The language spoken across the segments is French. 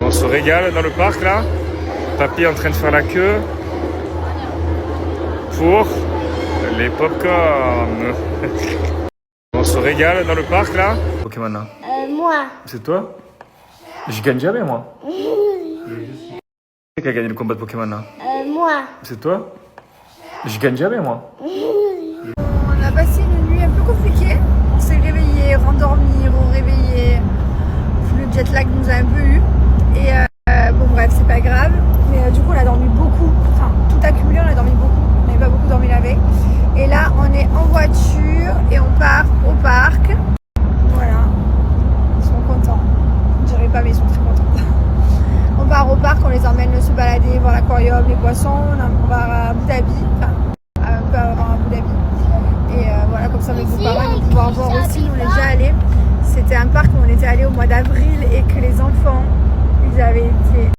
On se régale dans le parc là. Papy est en train de faire la queue pour les pop-corn. On se régale dans le parc là. Pokémon là. Moi. C'est toi? Je gagne jamais moi. Qui a gagné le combat de Pokémon là? Moi. C'est toi? Je gagne jamais moi. On a passé une nuit un peu compliquée. On s'est réveillé, rendormi, réveillé. Le jet lag nous a un peu eu. Et bon bref, c'est pas grave. Mais du coup, on a dormi beaucoup. Enfin, tout accumulé, on a dormi beaucoup. On n'avait pas beaucoup dormi la veille. Et là, on est en voiture et on part au parc. Voilà. Ils sont contents. Je dirais pas, mais ils sont très contents. On part au parc, on les emmène se balader, voir l'aquarium, les poissons. On va à Abu Dhabi. Enfin, un peu avant Abu Dhabi. Et voilà, comme ça, mes beaux-parents vont pouvoir voir aussi. Nous, on est déjà allés. C'était un parc où on était allés au mois d'avril et que les enfants, ils avaient été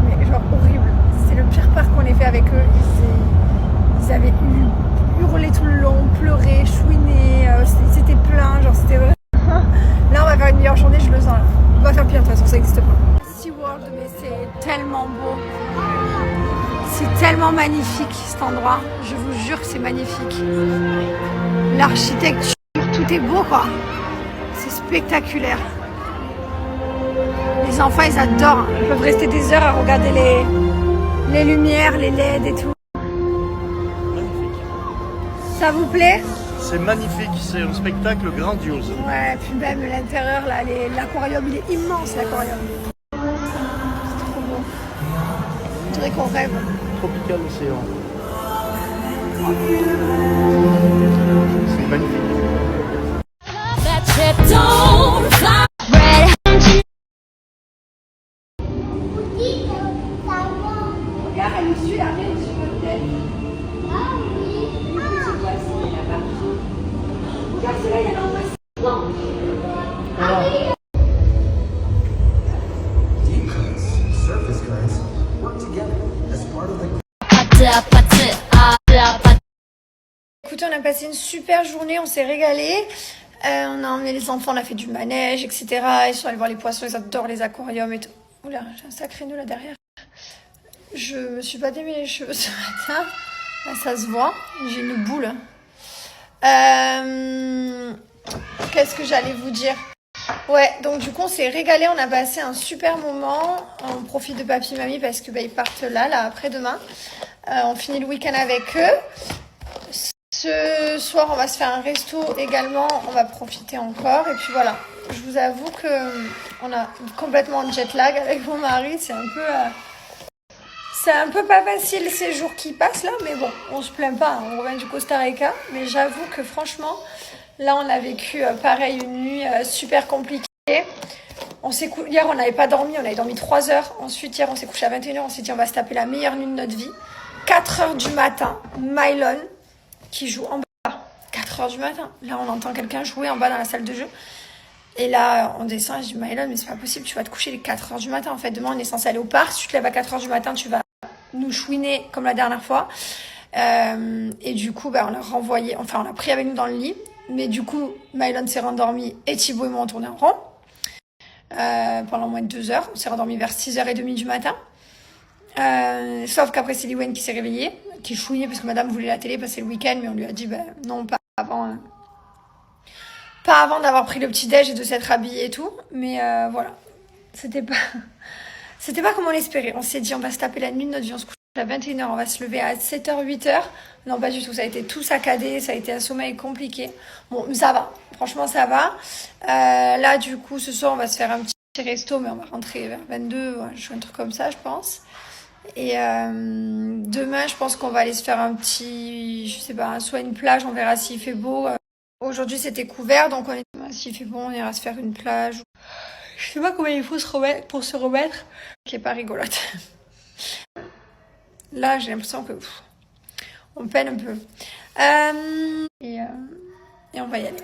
mais genre horrible. C'est le pire parc qu'on ait fait avec eux. Ils avaient hurlé tout le long, pleuré, chouiné, c'était plein, genre c'était vrai. Là on va faire une meilleure journée, je le sens là. On va faire pire de toute façon, ça n'existe pas. SeaWorld, mais c'est tellement beau. C'est tellement magnifique cet endroit. Je vous jure que c'est magnifique. L'architecture, tout est beau quoi. C'est spectaculaire. Les enfants ils adorent. Ils peuvent rester des heures à regarder les lumières, les LED et tout. Ça vous plaît? C'est magnifique, c'est un spectacle grandiose. Ouais, puis même l'intérieur, là, l'aquarium, il est immense, l'aquarium. C'est trop beau. On dirait qu'on rêve. Tropical Océan. C'est magnifique. Regarde, elle nous suit, la reine sur notre tête. Ah oui. Regarde, c'est là, il y a l'embrassement. Surface currents work together as part of the Écoutez, on a passé une super journée, on s'est régalé. On a emmené les enfants, on a fait du manège, etc. Ils sont allés voir les poissons, ils adorent les aquariums et tout. Oula, j'ai un sacré nœud là derrière. Je me suis pas démêlé les cheveux ce matin. Là, ça se voit. J'ai une boule. Qu'est-ce que j'allais vous dire? Ouais, donc du coup, on s'est régalé. On a passé un super moment. On profite de papy et mamie parce que ils partent là après-demain. On finit le week-end avec eux. Ce soir, on va se faire un resto également. On va profiter encore. Et puis voilà. Je vous avoue que on a complètement un jet lag avec mon mari. C'est un peu pas facile ces jours qui passent là, mais bon, on se plaint pas. On revient du Costa Rica. Mais j'avoue que franchement, là, on a vécu pareil une nuit super compliquée. Hier, on n'avait pas dormi. On avait dormi 3 heures. Ensuite, hier, on s'est couché à 21h. On s'est dit, on va se taper la meilleure nuit de notre vie. 4 heures du matin, Mylon qui joue en bas. 4 heures du matin. Là, on entend quelqu'un jouer en bas dans la salle de jeu. Et là, on descend et je dis, Mylon, mais c'est pas possible, tu vas te coucher les 4 heures du matin. En fait, demain, on est censé aller au parc. Si tu te lèves à 4 heures du matin, tu vas nous chouiner comme la dernière fois. Et du coup, on l'a renvoyé, enfin, on l'a pris avec nous dans le lit. Mais du coup, Mylon s'est rendormi et Thibaut et moi, on tournait en rond. Pendant moins de 2 heures. On s'est rendormi vers 6h30 du matin. Sauf qu'après, c'est Liwen qui s'est réveillé, qui chouignait parce que madame voulait la télé passer le week-end, mais on lui a dit, non, pas avant. Pas avant d'avoir pris le petit-déj et de s'être habillé et tout. Mais voilà. C'était pas comme on l'espérait. On s'est dit, on va se taper la nuit de notre vie. On se couche à 21h, on va se lever à 7h, 8h. Non, pas du tout. Ça a été tout saccadé. Ça a été un sommeil compliqué. Bon, mais ça va. Franchement, ça va. Là, du coup, ce soir, on va se faire un petit resto, mais on va rentrer vers 22. Un truc comme ça, je pense. Et demain, je pense qu'on va aller se faire un petit, je sais pas, soit une plage, on verra s'il fait beau. Aujourd'hui, c'était couvert, donc s'il fait beau, on ira se faire une plage. Je sais pas comment il faut se remettre pour se remettre. Qui est pas rigolote. Là, j'ai l'impression que on peine un peu. Et on va y aller.